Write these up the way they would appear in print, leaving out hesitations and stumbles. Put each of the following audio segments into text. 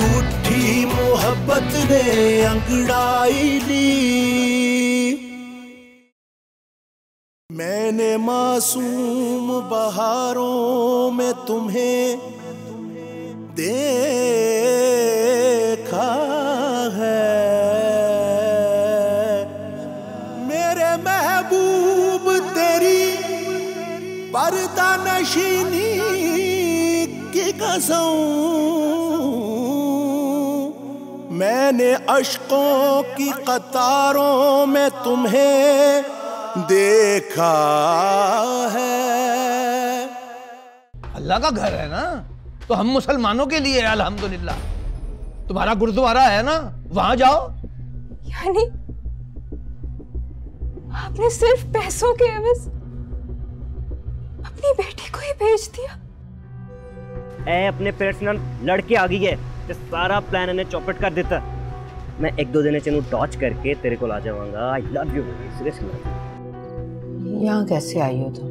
झूठी मोहब्बत ने अंगड़ाई ली। मैंने मासूम बहारों में तुम्हें देखा है, मेरे महबूब तेरी पर्दा नशीनी की कसम, मैंने अश्कों की कतारों में तुम्हें देखा है। अल्लाह का घर है ना, तो हम मुसलमानों के लिए है अल्हम्दुलिल्लाह। तुम्हारा गुरुद्वारा है ना, वहां जाओ। यानी आपने सिर्फ पैसों के एवज अपनी बेटी को ही भेज दिया? ए अपने पर्सनल लड़के आ गई है तो सारा प्लान इन्हें चौपट कर देता। मैं एक दो दिन चैनू टॉच करके तेरे को ला जाऊंगा। I love you seriously. यहाँ कैसे आई हो तुम?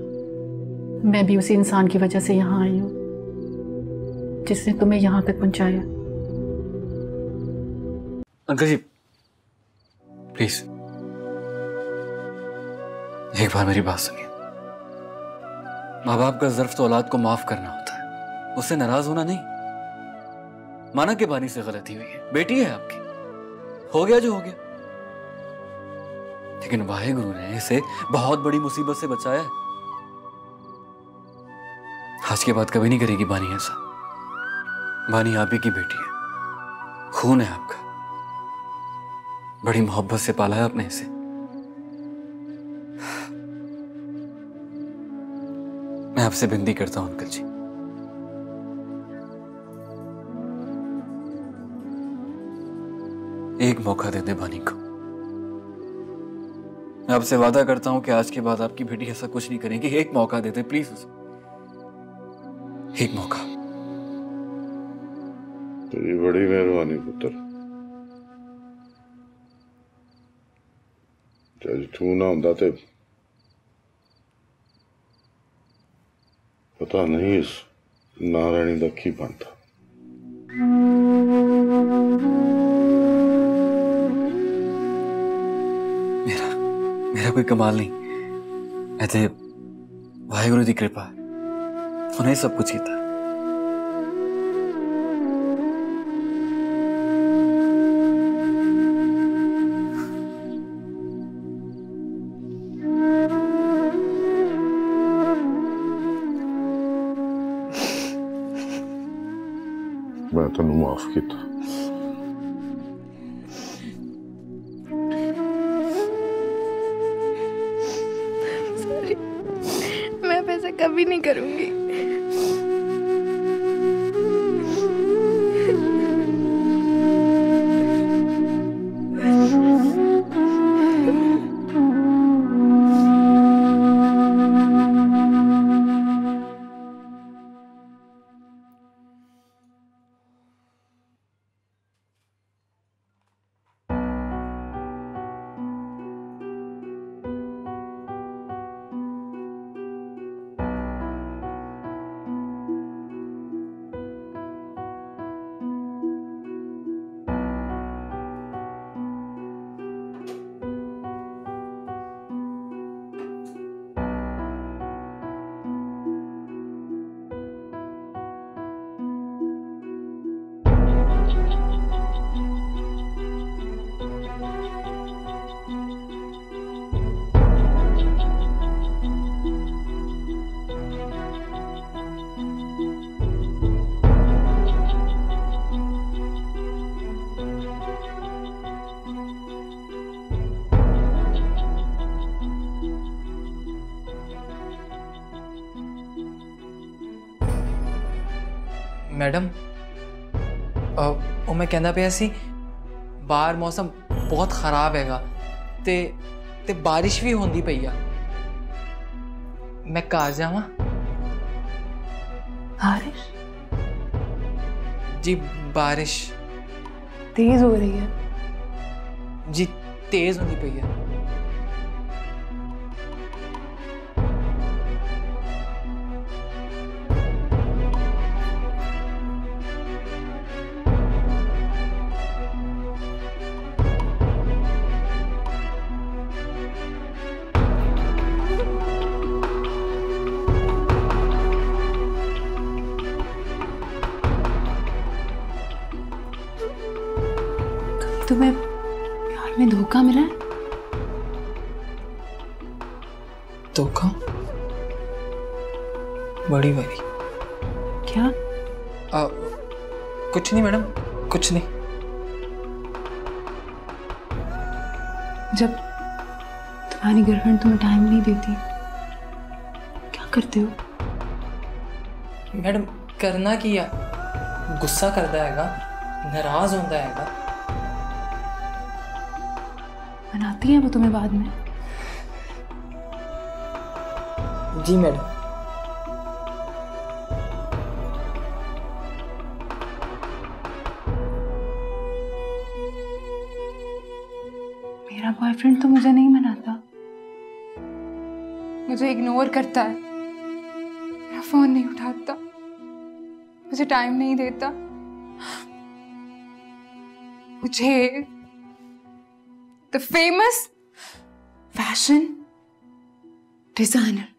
मैं भी उसी इंसान की वजह से यहाँ आई हूँ जिसने तुम्हें यहाँ तक पहुँचाया। अंकल जी प्लीज एक बार मेरी बात सुनिए। माँ बाप का ज़र्फ तो औलाद को माफ करना होता है, उससे नाराज होना नहीं। माना कि बानी से गलती हुई है, बेटी है आपकी, हो गया जो हो गया, लेकिन वाहेगुरु ने इसे बहुत बड़ी मुसीबत से बचाया है। आज के बाद कभी नहीं करेगी बानी ऐसा। बानी आप ही की बेटी है, खून है आपका, बड़ी मोहब्बत से पाला है आपने इसे। मैं आपसे विनती करता हूं अंकल जी, एक मौका दे दे बानी को। मैं आपसे वादा करता हूं कि आज के बाद आपकी बेटी ऐसा कुछ नहीं करेगी। एक मौका दे दे प्लीज उसे, एक मौका। तेरी बड़ी मेहरबानी पुत्र। जज तू ना होंदा ते पता नहीं इस नारायणी दा की बनता। मेरा कोई कमाल नहीं, ऐसे वाहेगुरु की कृपा है, उन्हें सब कुछ किया। मैं तेन माफ किया। मैं ऐसा कभी नहीं करूंगी। मैडम ਉਹ ਮੈਂ ਕਹਿੰਦਾ ਪਿਆ ਸੀ ਬਾਹਰ ਮੌਸਮ ਬਹੁਤ ਖਰਾਬ ਹੈਗਾ ਤੇ ਬਾਰਿਸ਼ ਵੀ ਹੁੰਦੀ ਪਈ ਆ। मैं घर जावा? बारिश? जी बारिश तेज हो रही है। जी तेज होनी पई है। तुम्हें प्यार में धोखा मिला है? धोखा? बड़ी वाली? क्या? कुछ नहीं मैडम, कुछ नहीं। जब तुम्हारी गर्लफ्रेंड तुम्हें टाइम नहीं देती, क्या करते हो? मैडम करना किया, गुस्सा करता हैगा, नाराज होता हैगा। मनाती है वो तुम्हें बाद में? जी मैडम। मेरा बॉयफ्रेंड तो मुझे नहीं मनाता, मुझे इग्नोर करता है, मेरा फोन नहीं उठाता, मुझे टाइम नहीं देता, मुझे द फेमस फैशन डिजाइनर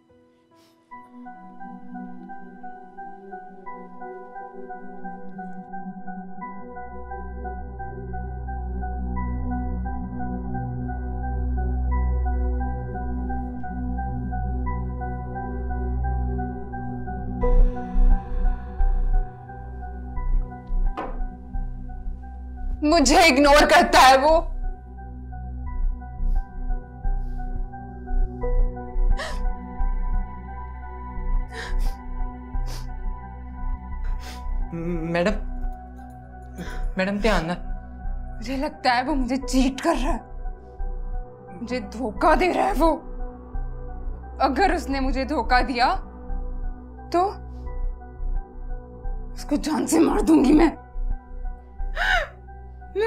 मुझे इग्नोर करता है वो। मैडम ध्यान ना। मुझे लगता है वो मुझे चीट कर रहा है, मुझे धोखा दे रहा है वो। अगर उसने मुझे धोखा दिया तो उसको जान से मार दूंगी मैं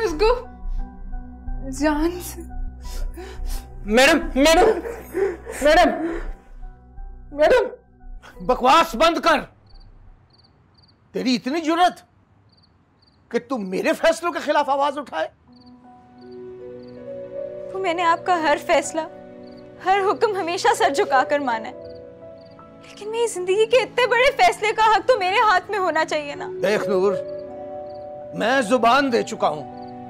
उसको जान से। मैडम बकवास बंद कर। तेरी इतनी जुर्रत कि तुम मेरे फैसलों के खिलाफ आवाज उठाए। तो मैंने आपका हर फैसला, हर हुक्म हमेशा सर झुकाकर माना है, लेकिन मेरी जिंदगी के इतने बड़े फैसले का हक तो मेरे हाथ में होना चाहिए ना। देख नूर, मैं जुबान दे चुका हूं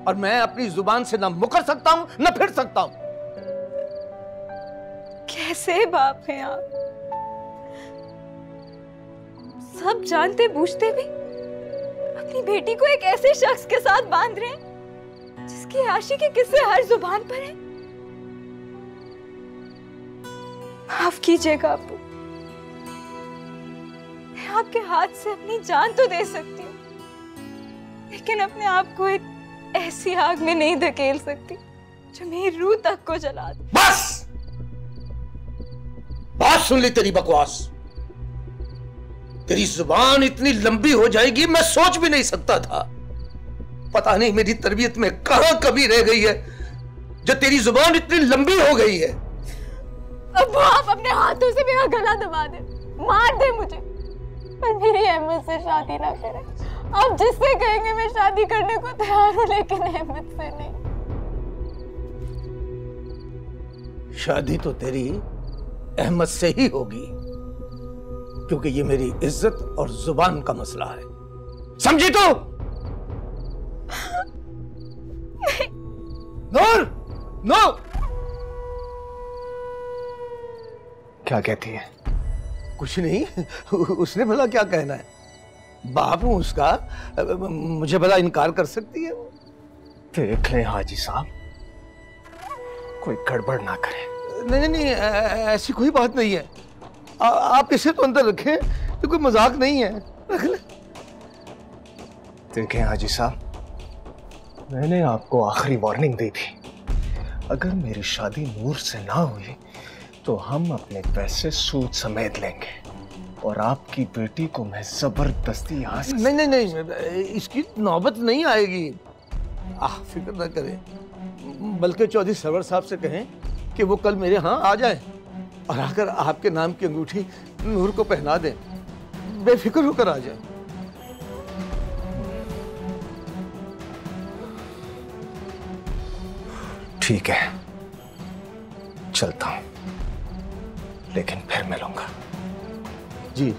और मैं अपनी जुबान से ना मुकर सकता हूं ना फिर सकता हूं। कैसे बाप हैं आप, सब जानते बूझते भी अपनी बेटी को एक ऐसे शख्स के साथ बांध रहे हैं जिसकी आशिकी किस्से हर जुबान पर है। माफ कीजिएगा अब्बू, मैं आपके हाथ से अपनी जान तो दे सकती हूँ, लेकिन अपने आप को एक ऐसी आग में नहीं धकेल सकती जो मेरी रूह तक को जला दे। बस बात सुन ली तेरी बकवास। तेरी जुबान इतनी लंबी हो जाएगी मैं सोच भी नहीं सकता था। पता नहीं मेरी तरबियत में कहां कमी रह गई है जो तेरी जुबान इतनी लंबी हो गई है। अब आप अपने हाथों से मेरा गला दबा दे, मार दे मुझे, पर मेरी अहमद से शादी ना करें। आप जिससे कहेंगे मैं शादी करने को तैयार हूं, लेकिन अहमद से नहीं। शादी तो तेरी अहमद से ही होगी, क्योंकि ये मेरी इज्जत और जुबान का मसला है, समझी तू? नूर, नो। क्या कहती है? कुछ नहीं, उसने भला क्या कहना है, बाप हूं उसका, मुझे भला इनकार कर सकती है? देख ले हाजी साहब, कोई गड़बड़ ना करे। नहीं नहीं, ऐसी कोई बात नहीं है। आप इसे तो अंदर रखें, तो कोई मजाक नहीं है, रख ले। देखें हाजी साहब, मैंने आपको आखिरी वार्निंग दी थी, अगर मेरी शादी नूर से ना हुई तो हम अपने पैसे सूद समेत लेंगे और आपकी बेटी को मैं जबरदस्ती यहाँ से। नहीं नहीं नहीं, इसकी नौबत नहीं आएगी, फिक्र ना करें। बल्कि चौधरी सरवर साहब से कहें कि वो कल मेरे यहाँ आ जाए और आकर आपके नाम की अंगूठी नूर को पहना दें, बेफिक्र होकर आ जाए। ठीक है, चलता हूं, लेकिन फिर मिलूंगा। जी।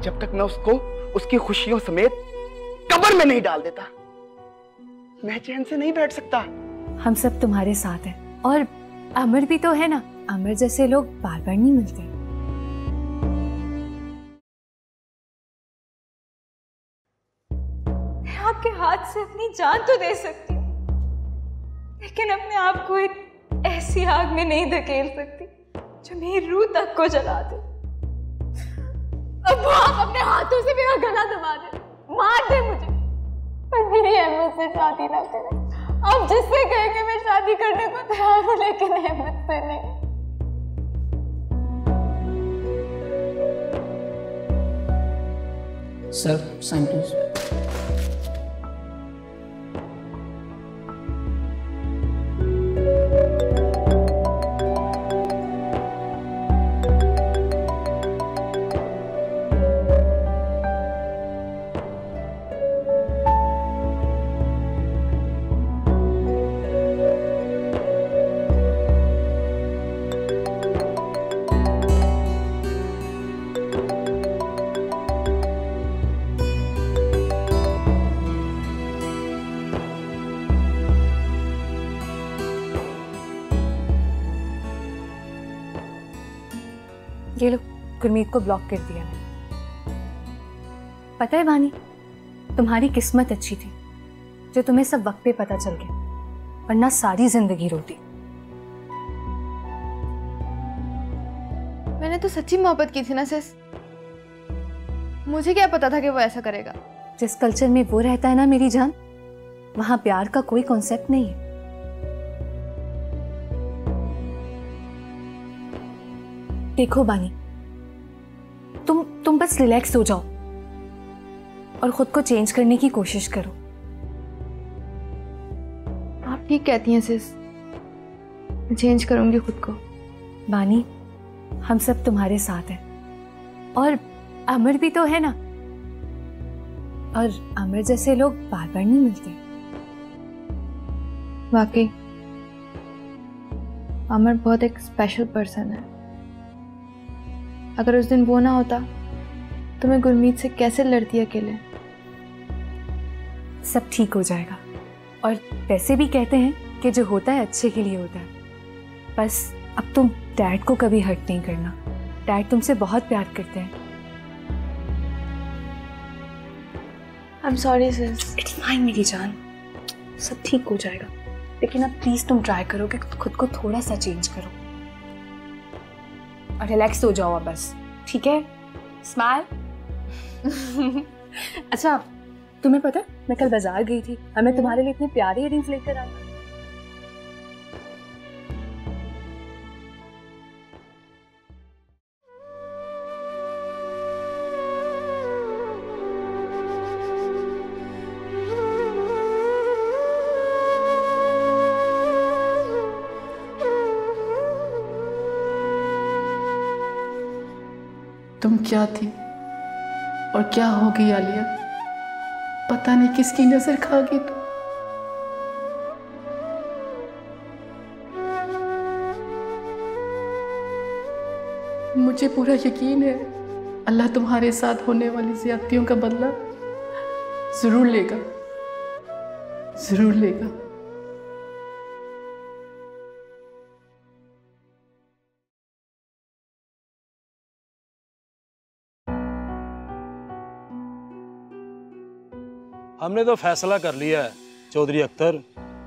जब तक मैं उसको उसकी खुशियों समेत कब्र में नहीं डाल देता, मैं चैन से नहीं बैठ सकता। हम सब तुम्हारे साथ हैं। और अमर भी तो है ना, अमर जैसे लोग बार बार नहीं मिलते। मैं आपके हाथ से अपनी जान तो दे सकती हूँ, लेकिन अपने आप को एक ऐसी आग में नहीं धकेल सकती जो मेरी रूह तक को जला दे। अब वो आप अपने हाथों से मेरा गला दबा दे, मार दे मुझे, पर मेरी अहमद से शादी ना करें। आप जिससे कहेंगे मैं शादी करने को तैयार हूँ, लेकिन अहमद से नहीं। Sir sign please. ये लो, गुरमीत को ब्लॉक कर दिया मैंने। पता है बानी, तुम्हारी किस्मत अच्छी थी जो तुम्हें सब वक्त पे पता चल गया, वरना सारी जिंदगी रोती। मैंने तो सच्ची मोहब्बत की थी ना सिस, मुझे क्या पता था कि वो ऐसा करेगा। जिस कल्चर में वो रहता है ना मेरी जान, वहां प्यार का कोई कॉन्सेप्ट नहीं है। देखो बानी, तुम बस रिलैक्स हो जाओ और खुद को चेंज करने की कोशिश करो। आप ठीक कहती हैं सिस, मैं चेंज करूंगी खुद को। बानी, हम सब तुम्हारे साथ हैं। और अमर भी तो है ना, और अमर जैसे लोग बार बार नहीं मिलते। वाकई अमर बहुत एक स्पेशल पर्सन है। अगर उस दिन वो ना होता तो मैं गुरमीत से कैसे लड़ती अकेले। सब ठीक हो जाएगा। और वैसे भी कहते हैं कि जो होता है अच्छे के लिए होता है। बस अब तुम डैड को कभी हर्ट नहीं करना, डैड तुमसे बहुत प्यार करते हैं। I'm sorry sis। It's fine मेरी जान, सब ठीक हो जाएगा। लेकिन अब प्लीज तुम ट्राई करो कि खुद को थोड़ा सा चेंज करो और रिलैक्स हो जाओ बस, ठीक है? स्माइल। अच्छा, तुम्हें पता है मैं कल बाजार गई थी और मैं तुम्हारे लिए इतने प्यारे इयररिंग्स लेकर आई। तुम क्या थी और क्या हो गई आलिया, पता नहीं किसकी नजर खा गई तू। मुझे पूरा यकीन है अल्लाह तुम्हारे साथ होने वाली ज्यादतियों का बदला जरूर लेगा, जरूर लेगा। हमने तो फैसला कर लिया है चौधरी अख्तर,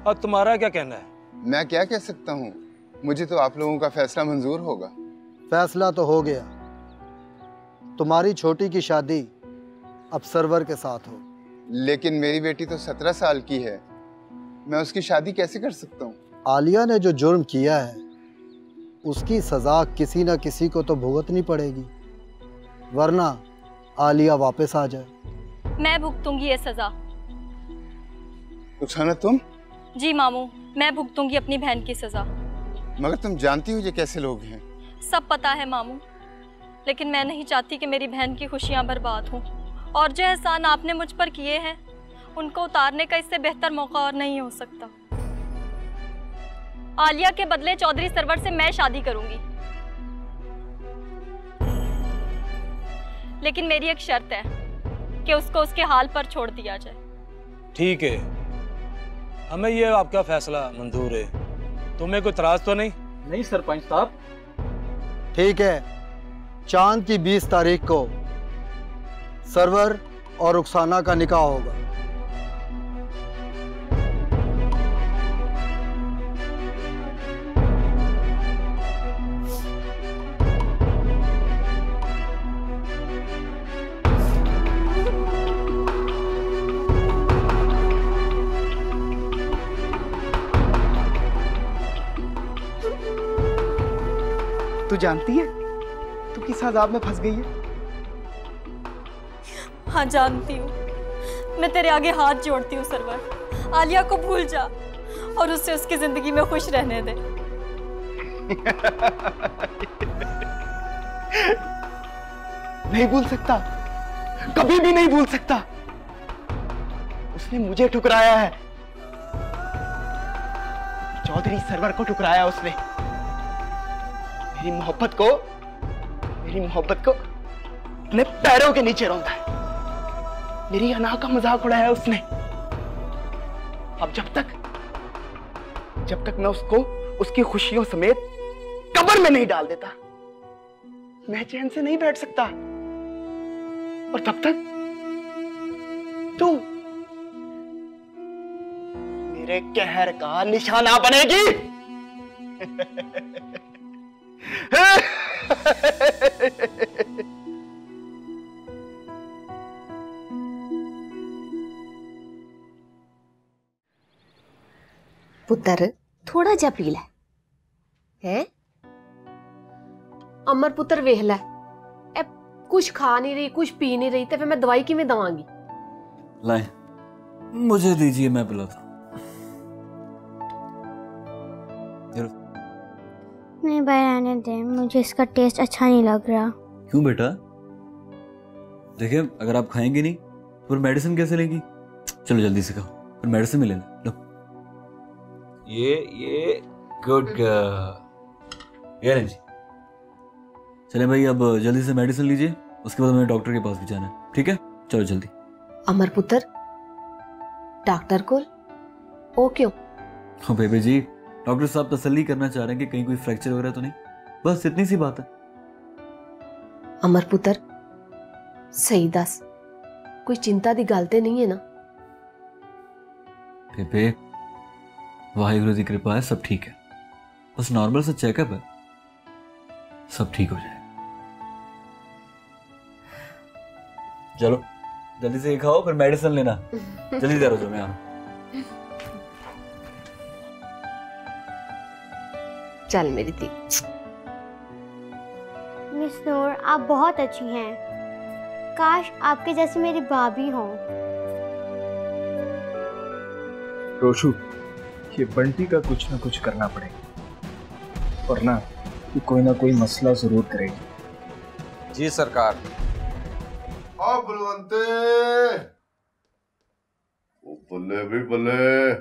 और तुम्हारा क्या कहना है? मैं क्या कह सकता हूँ, मुझे तो आप लोगों का फैसला मंजूर होगा। फैसला तो हो गया, तुम्हारी छोटी की शादी अब सरवर के साथ हो। लेकिन मेरी बेटी तो 17 साल की है, मैं उसकी शादी कैसे कर सकता हूँ? आलिया ने जो जुर्म किया है उसकी सजा किसी न किसी को तो भुगतनी पड़ेगी, वरना आलिया वापस आ जाए। मैं भुगतूंगी ये सजा। रुखसाना तुम? जी मामू, मैं भुगतूंगी अपनी बहन की सजा। मगर तुम जानती हो ये कैसे लोग हैं? सब पता है मामू, लेकिन मैं नहीं चाहती कि मेरी बहन की खुशियां बर्बाद हों। और जो एहसान आपने मुझ पर किए हैं उनको उतारने का इससे बेहतर मौका और नहीं हो सकता। आलिया के बदले चौधरी सरवर से मैं शादी करूंगी, लेकिन मेरी एक शर्त है कि उसको उसके हाल पर छोड़ दिया जाए। ठीक है, हमें ये आपका फैसला मंजूर है। तुम्हें कोई इतराज तो नहीं? नहीं सरपंच साहब। ठीक है, चांद की 20 तारीख को सरवर और रुखसाना का निकाह होगा। तू जानती है तू किस अजाब में फंस गई है? हाँ जानती हूँ। मैं तेरे आगे हाथ जोड़ती हूँ सरवर, आलिया को भूल जा और उससे उसकी जिंदगी में खुश रहने दे। नहीं भूल सकता, कभी भी नहीं भूल सकता। उसने मुझे ठुकराया है, चौधरी सरवर को ठुकराया उसने। मेरी मोहब्बत को अपने पैरों के नीचे रौंदा है। मेरी अना का मजाक उड़ाया उसने। अब जब तक मैं उसको उसकी खुशियों समेत कब्र में नहीं डाल देता, मैं चैन से नहीं बैठ सकता। और तब तक तू मेरे कहर का निशाना बनेगी। पुत्र थोड़ा जा पी लै है। अमर पुत्र वेख लै, कुछ खा नहीं रही, कुछ पी नहीं रही, तो फिर मैं दवाई किवें दवांगी? लाए, मुझे दीजिए, मैं पिलाता हूं। नहीं भाई आने दे, मुझे इसका टेस्ट अच्छा नहीं लग रहा। क्यों बेटा? देखिए, अगर आप खाएंगे नहीं तो फिर मेडिसिन कैसे लेंगी? चलो जल्दी से खाओ, फिर मेडिसिन भी लेना। लो, ये गुड गर्ल। ये जी। चले भाई, अब जल्दी से मेडिसिन लीजिए, उसके बाद हमें डॉक्टर के पास भी जाना है। ठीक है, चलो जल्दी। अमर पुत्र डॉक्टर को ओ क्यों? ओ बेबी जी, डॉक्टर साहब तसल्ली करना चाह रहे हैं कि कहीं कोई फ्रैक्चर वगैरह तो नहीं, बस इतनी सी बात है। अमर पुत्र सही दस, कोई चिंता दी गल ते नहीं है ना? बेबे, वाहिगुरु की कृपा है, सब ठीक है। बस नॉर्मल सा चेकअप है, सब ठीक हो जाए। चलो जल्दी से खाओ, फिर मेडिसिन लेना। जल्दी तैयार हो जाओ, मैं आ रहा हूं। चल मेरी दी। मिस नूर, आप बहुत अच्छी हैं। काश आपके जैसी मेरी भाभी हो। रोशू, ये बंटी का कुछ ना कुछ करना पड़ेगा, वरना ये कोई ना कोई मसला जरूर करेगी। जी सरकार। आ बलवंते, बल्ले भी बल्ले,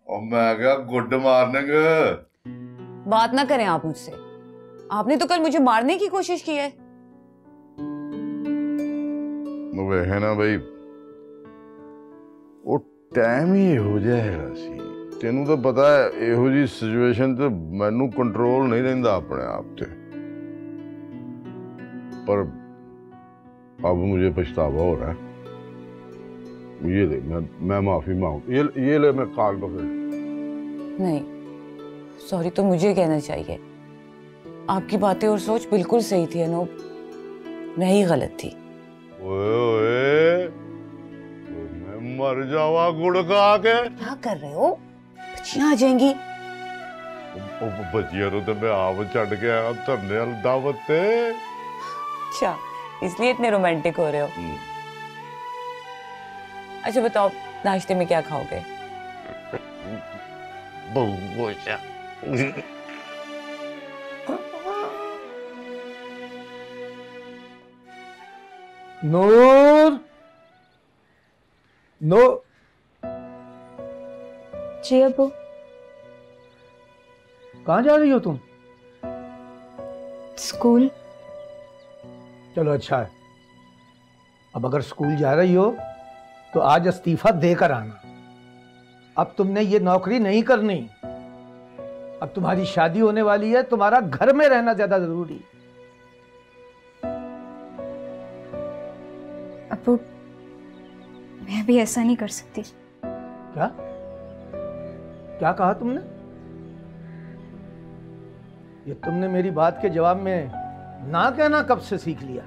और मैं क्या गुड मॉर्निंग। बात ना करें आप मुझसे, आपने तो कल मुझे मारने की कोशिश की है। वे है ना भाई, वो टाइम ही हो जाएगा सी। तेनू तो पता है, एहो जी सिचुएशन ते मैनू कंट्रोल नहीं रहंदा अपने आप ते। पर अब मुझे पछतावा हो रहा है। ये ले, मैं माफी मांगू। ये ले, मैं काट दो फिर। नहीं, सॉरी तो मुझे कहना चाहिए। आपकी बातें और सोच बिल्कुल सही थी अनूप, मैं ही गलत थी। ओए ओए, मैं मर जावा गुड़ खा के। क्या कर रहे हो? बच्चियां आ जाएंगी। बच्चियां तो मैं आप छड़ के आया धरने वाली दावत ते। अच्छा, इसलिए इतने रोमांटिक हो रहे हो। अच्छा बताओ, नाश्ते में क्या खाओगे? बहुगोशा। नूर, नूर। जी अबू। कहाँ जा रही हो तुम? स्कूल। चलो अच्छा है, अब अगर स्कूल जा रही हो तो आज इस्तीफा देकर आना। अब तुमने ये नौकरी नहीं करनी। अब तुम्हारी शादी होने वाली है, तुम्हारा घर में रहना ज्यादा जरूरी। अब्बू, मैं भी ऐसा नहीं कर सकती। क्या क्या कहा तुमने? ये तुमने मेरी बात के जवाब में ना कहना कब से सीख लिया?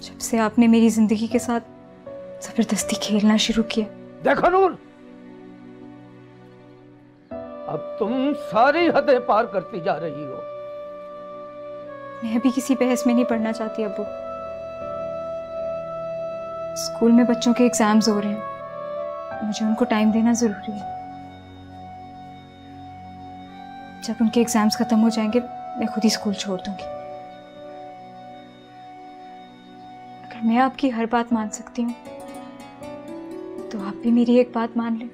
जब से आपने मेरी जिंदगी के साथ जबरदस्ती खेलना शुरू किया। देखो नूर, अब तुम सारी हदें पार करती जा रही हो। मैं भी किसी बहस में नहीं पढ़ना चाहती अब्बू। स्कूल में बच्चों के एग्जाम्स हो रहे हैं, मुझे उनको टाइम देना जरूरी है। जब उनके एग्जाम्स खत्म हो जाएंगे मैं खुद ही स्कूल छोड़ दूंगी। अगर मैं आपकी हर बात मान सकती हूँ तो आप भी मेरी एक बात मान लें।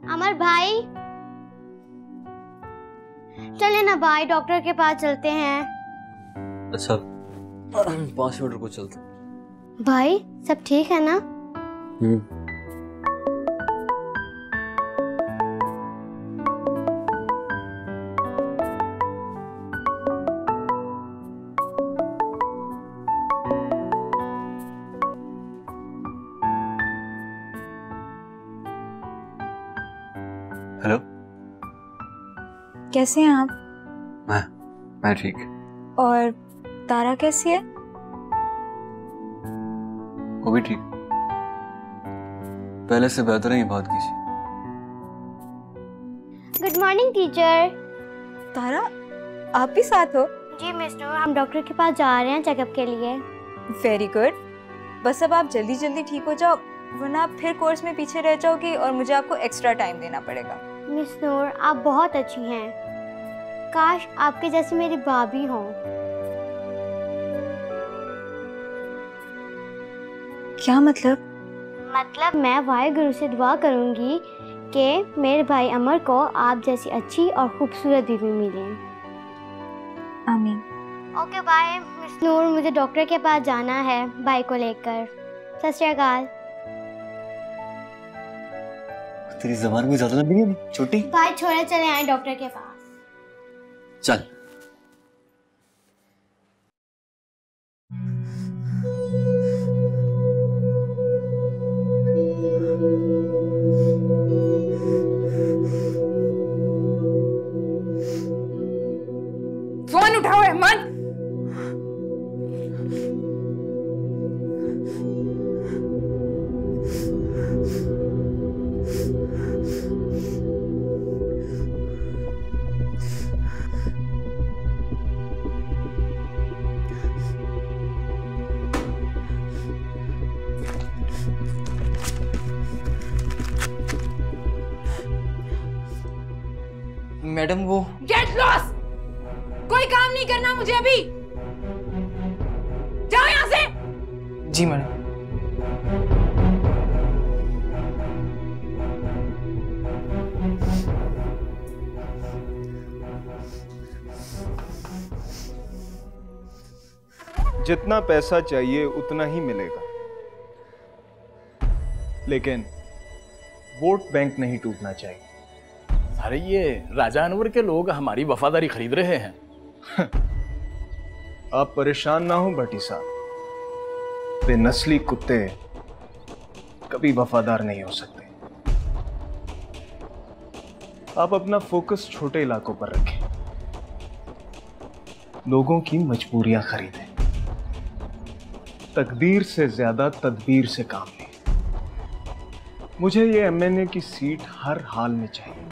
अमर भाई, चले ना भाई, डॉक्टर के पास चलते हैं। अच्छा 5 मिनट रुको, चलते। भाई सब ठीक है ना? हेलो, कैसे हैं आप? मैं ठीक। और तारा कैसी है? वो भी ठीक, पहले से बेहतर है। ये बात कीजिए। Good morning teacher. तारा, आप भी साथ हो? जी मिस नूर, हम डॉक्टर के पास जा रहे हैं चेकअप के लिए। Very good. बस अब आप जल्दी जल्दी ठीक हो जाओ, वरना आप फिर कोर्स में पीछे रह जाओगी और मुझे आपको एक्स्ट्रा टाइम देना पड़ेगा। मिस नूर, आप बहुत अच्छी हैं। काश आपके जैसी मेरी भाभी हो। क्या मतलब? मतलब मैं वाहिगुरु से दुआ करूंगी कि मेरे भाई अमर को आप जैसी अच्छी और खूबसूरत बीवी मिले। आमीन। ओके बाय मिस नूर, मुझे डॉक्टर के पास जाना है भाई को लेकर। सत श्री अकाल। तेरी ज़बान भी ज्यादा लंबी है छोटी। भाई छोड़े, चले आए डॉक्टर के पास। चल। फोन उठाओ अहमद। मैडम वो गेट लॉस्ट। कोई काम नहीं करना मुझे अभी। जाओ यहाँ से। जी मैडम। जितना पैसा चाहिए उतना ही मिलेगा, लेकिन वोट बैंक नहीं टूटना चाहिए। अरे ये राजा अनवर के लोग हमारी वफादारी खरीद रहे हैं। आप परेशान ना हो भट्टी साहब, बेनस्ली कुत्ते कभी वफादार नहीं हो सकते। आप अपना फोकस छोटे इलाकों पर रखें। लोगों की मजबूरियां खरीदें, तकदीर से ज्यादा तदबीर से काम लें। मुझे ये एमएनए की सीट हर हाल में चाहिए।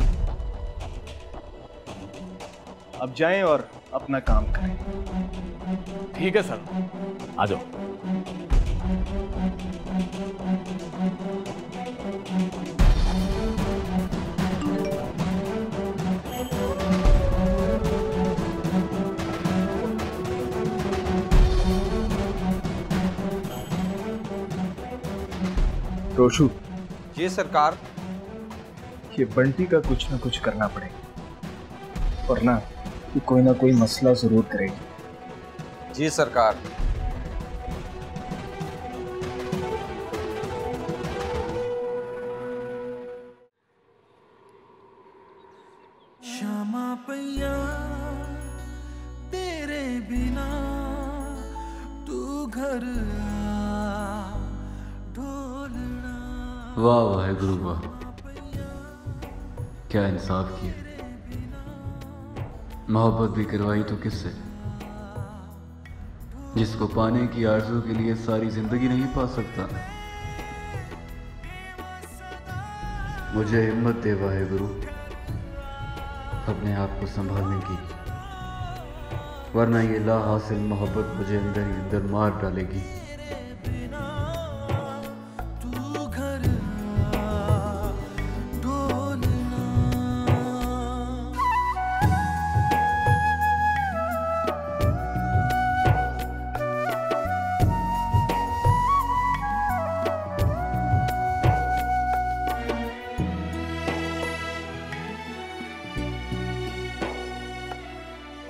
अब जाएं और अपना काम करें। ठीक है सर, आ जाओ। रोशू। जी सरकार। ये बंटी का कुछ ना कुछ करना पड़ेगा, वरना कि कोई ना कोई मसला जरूर करेगी। जी सरकार। क्षमा पैया तेरे बिना तू घर ढोलना। वाह वाह गुरु वाह, क्या इंसाफ किया। मोहब्बत भी करवाई तो किससे, जिसको पाने की आरज़ू के लिए सारी जिंदगी नहीं पा सकता। मुझे हिम्मत दे वाहे गुरु अपने आप को संभालने की, वरना ये ला हासिल मोहब्बत मुझे अंदर ही अंदर मार डालेगी।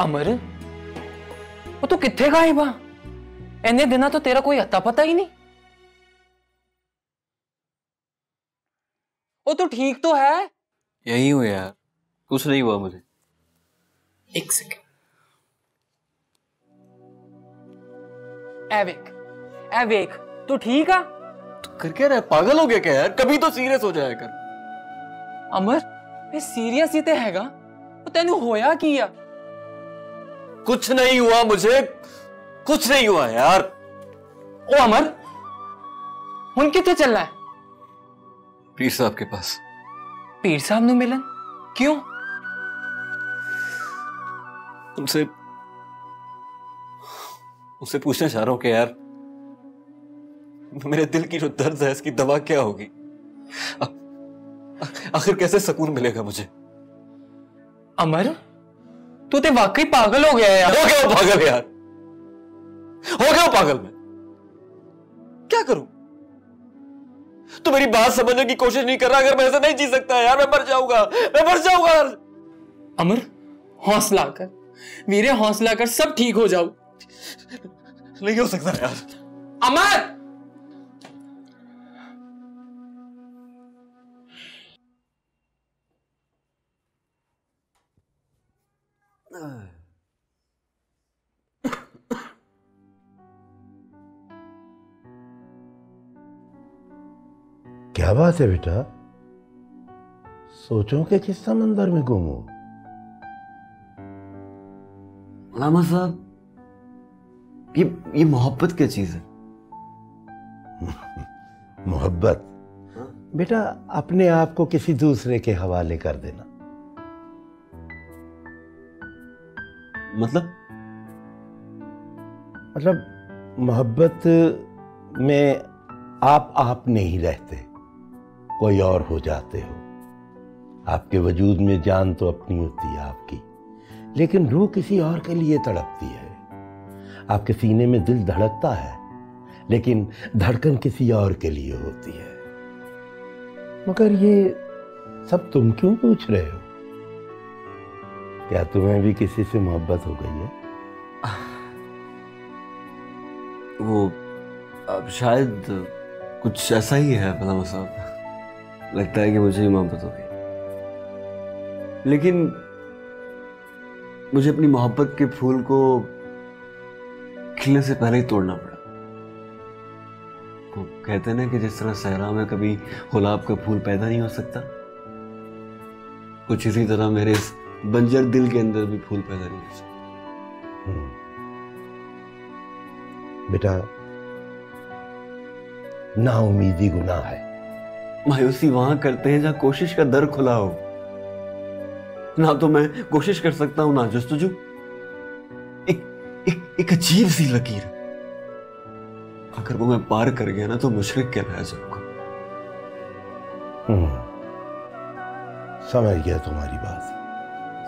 अमर, वो तू किथे गायब आ? इन्ने दिना तो तेरा कोई अता पता ही नहीं। वो तू ठीक तो है? यही हूँ यार, कुछ नहीं हुआ मुझे। एक सेकंड। एवेक, तू ठीक आ? तू कर क्या रहा है, पागल हो गया क्या यार? कभी तो सीरियस हो जाया कर। अमर, ये सीरियस ही ते हैगा, वो तेनू होया की आ? कुछ नहीं हुआ मुझे, कुछ नहीं हुआ यार। ओ अमर, हुन किथे चलना है? पीर साहब के पास। पीर साहब नु मिलन? क्यों? उनसे पूछना चाह रहा हूं कि यार मेरे दिल की जो दर्द है इसकी दवा क्या होगी? आखिर कैसे सुकून मिलेगा मुझे? अमर, तू ते वाकई पागल हो गया यार। हो गया पागल यार, हो गया पागल। मैं क्या करूं? तू मेरी बात समझने की कोशिश नहीं कर रहा। अगर मैं ऐसा नहीं जी सकता यार, मैं मर जाऊंगा, मैं मर जाऊंगा। अमर, हौसला कर वीरे, हौसला कर, सब ठीक हो जाओ। नहीं हो सकता यार। अमर, क्या बात है बेटा? सोचो कि किस समंदर में गुम हो। लामा साहब, ये मोहब्बत क्या चीज है? मोहब्बत बेटा अपने आप को किसी दूसरे के हवाले कर देना। मतलब मोहब्बत में आप नहीं रहते, कोई और हो जाते हो। आपके वजूद में जान तो अपनी होती है आपकी, लेकिन रूह किसी और के लिए तड़पती है। आपके सीने में दिल धड़कता है, लेकिन धड़कन किसी और के लिए होती है। मगर ये सब तुम क्यों पूछ रहे हो? क्या तुम्हें भी किसी से मोहब्बत हो गई है? वो शायद कुछ ऐसा ही है लामा साहब। लगता है कि मुझे ही मोहब्बत हो गई, लेकिन मुझे अपनी मोहब्बत के फूल को खिलने से पहले ही तोड़ना पड़ा। वो कहते हैं ना कि जिस तरह सहरा में कभी गुलाब का फूल पैदा नहीं हो सकता, कुछ इसी तरह मेरे इस बंजर दिल के अंदर भी फूल पैदा नहीं हो सकता। बेटा, नाउमीदी गुनाह है। मायूसी वहां करते हैं जहां कोशिश का दर खुला हो। ना तो मैं कोशिश कर सकता हूं, ना जस्तुजू। एक अजीब सी लकीर, अगर वो मैं पार कर गया ना तो मुशरिक कहलाया जाऊंगा। समझ गया तुम्हारी बात,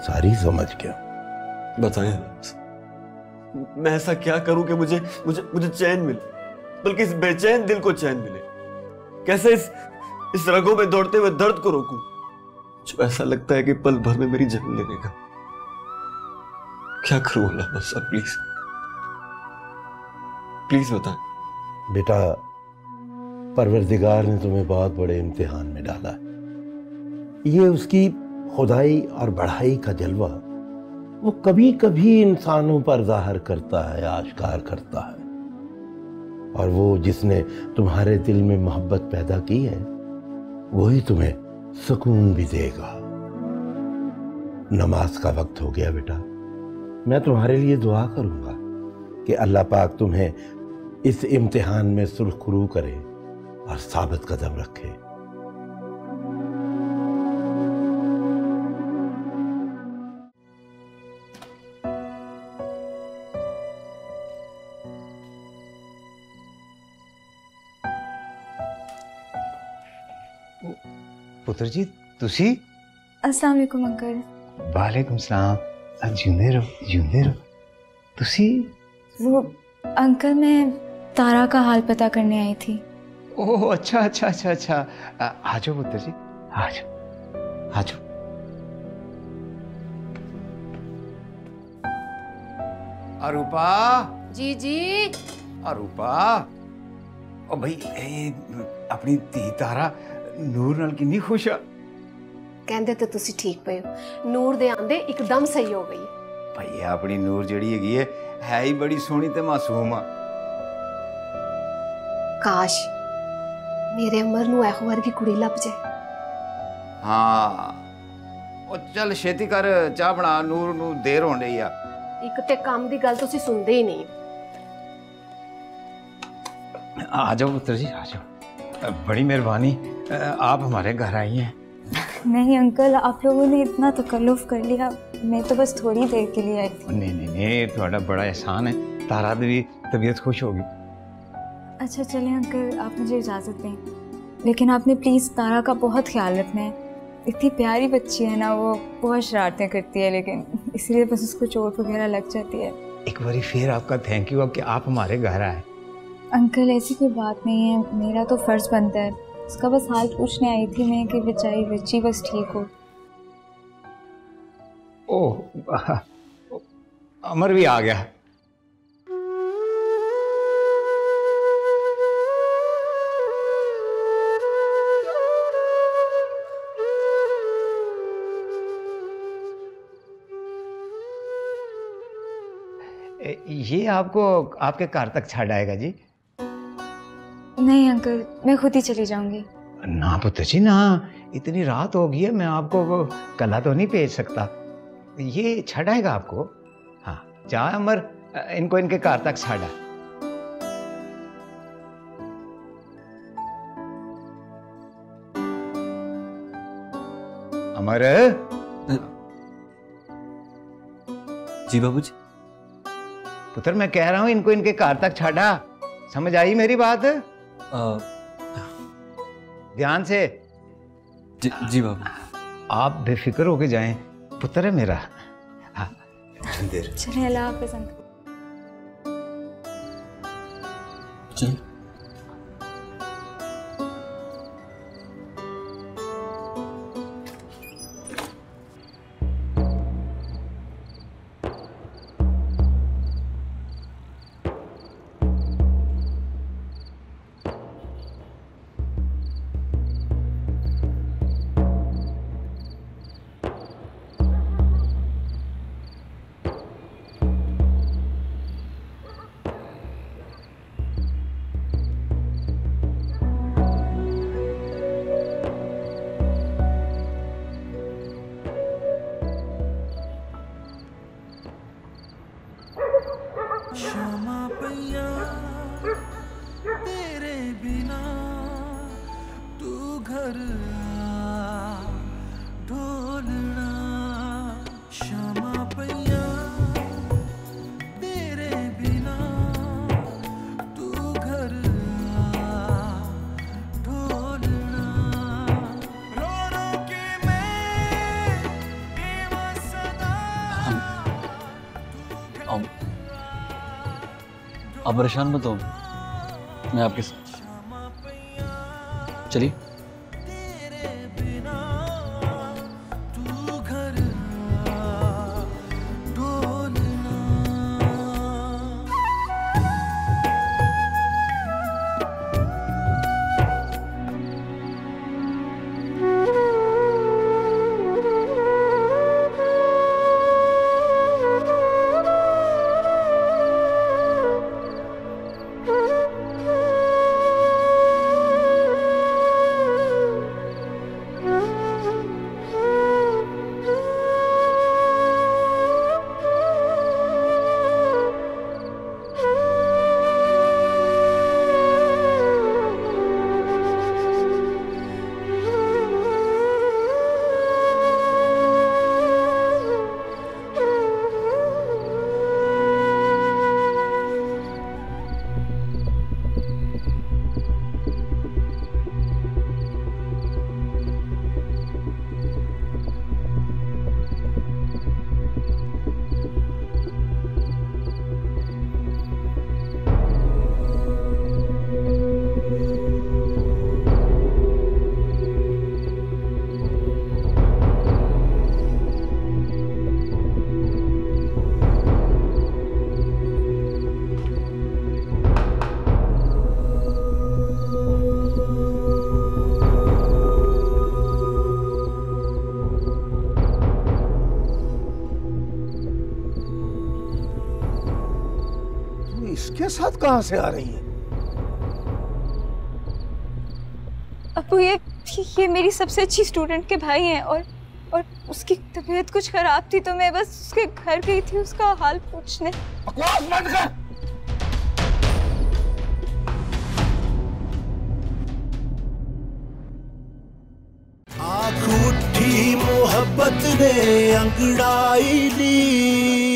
सारी समझ गया। बताएं, मैं ऐसा क्या करूं कि मुझे मुझे मुझे चैन मिले, बल्कि इस बेचैन दिल को चैन मिले? कैसे इस रगों में दौड़ते हुए दर्द को रोकूं, जो ऐसा लगता है कि पल भर में मेरी जान ले लेगा? क्या करूं अल्लाह, बस अब प्लीज प्लीज बताएं। बेटा, परवरदिगार ने तुम्हें बहुत बड़े इम्तिहान में डाला है। ये उसकी खुदाई और बढ़ाई का जलवा वो कभी कभी इंसानों पर जाहिर करता है, आश्कार करता है। और वो जिसने तुम्हारे दिल में मोहब्बत पैदा की है, वही तुम्हें सुकून भी देगा। नमाज का वक्त हो गया बेटा, मैं तुम्हारे लिए दुआ करूंगा कि अल्लाह पाक तुम्हें इस इम्तिहान में सुरखरू करे और साबित कदम रखे। पुत्र जी, तुसी? अस्सलाम वालेकुम अंकल। वालेकुम सलाम। जिंदे रहो। तुसी? वो अंकल, मैं तारा का हाल पता करने आई थी। ओह अच्छा। आ जाओ पुत्र जी, आ जाओ। अरूपा। जी। अरूपा, ओ भाई अपनी धी तारा ਨੂਰ ਨਾਲ ਕਿੰਨੀ ਖੁਸ਼ ਆ। ਕਹਿੰਦੇ ਤੇ ਤੁਸੀਂ ਠੀਕ ਪਏ ਹੋ, ਨੂਰ ਦੇ ਆਂਦੇ ਇੱਕਦਮ ਸਹੀ ਹੋ ਗਈ। ਭਾਈ ਆਪਣੀ ਨੂਰ ਜਿਹੜੀ ਹੈਗੀ ਹੈ ਹੀ ਬੜੀ ਸੋਹਣੀ ਤੇ ਮਾਸੂਮ ਆ। ਕਾਸ਼ ਮੇਰੇ ਅਮਰ ਨੂੰ ਇਹੋ ਵਰਗੀ ਕੁੜੀ ਲੱਭ ਜਾਏ। ਹਾਂ, ਉਹ ਚੱਲ ਛੇਤੀ ਕਰ, ਚਾਹ ਬਣਾ, ਨੂਰ ਨੂੰ ਦੇਰ ਹੋਣ ਰਹੀ ਆ। ਇੱਕ ਤੇ ਕੰਮ ਦੀ ਗੱਲ ਤੁਸੀਂ ਸੁਣਦੇ ਹੀ ਨਹੀਂ। आ जाओ पुत्र जी, आ जाओ। बड़ी मेहरबानी, आप हमारे घर आई हैं। नहीं अंकल, आप लोगों ने इतना तकल्लुफ कर लिया, मैं तो बस थोड़ी देर के लिए आई थी। नहीं, थोड़ा बड़ा एहसान है। तारा दी तबीयत खुश होगी। अच्छा चलिए अंकल, आप मुझे इजाज़त दें, लेकिन आपने प्लीज़ तारा का बहुत ख्याल रखना है। इतनी प्यारी बच्ची है ना, वो बहुत शरारतें करती है, लेकिन इसलिए बस उसको चोट वगैरह लग जाती है। एक बार फिर आपका थैंक यू कि आप हमारे घर आए। अंकल ऐसी कोई बात नहीं है, मेरा तो फ़र्ज़ बनता है। उसका बस हाल पूछने आई थी मैं कि बेचारी बच्ची बस ठीक हो। ओह, अमर भी आ गया। ये आपको आपके कार तक छाड़ आएगा जी? नहीं अंकल, मैं खुद ही चली जाऊंगी। ना पुत्र जी ना, इतनी रात हो गई है, मैं आपको कला तो नहीं भेज सकता। ये छाड़ आएगा आपको। हाँ, जा अमर, इनको इनके कार तक छाड़ा। अमर। जी बाबूजी। पुत्र मैं कह रहा हूं इनको इनके कार तक छाड़ा। समझ आई मेरी बात? ध्यान से। जी बाबू। आप बेफिक्र होके जाएं, पुत्र है मेरा। हाँ, चलिए, अल्लाह हाफ़िज़ अंकल। चलिए। क्षमा पैया तेरे बिना तू घर आ ढोलना क्षमा पैया तेरे बिना तू घर आ ढोलना रो रो के मैं बेवसदा आप परेशान मत हो, मैं आपके साथ। चलिए। इसके साथ कहां से आ रही है? अबू ये मेरी सबसे अच्छी स्टूडेंट के भाई हैं और उसकी तबीयत कुछ खराब थी तो मैं बस उसके घर गई थी उसका हाल पूछने। बकवास बंद कर। आँख उठी मोहब्बत ने अंगड़ाई ली।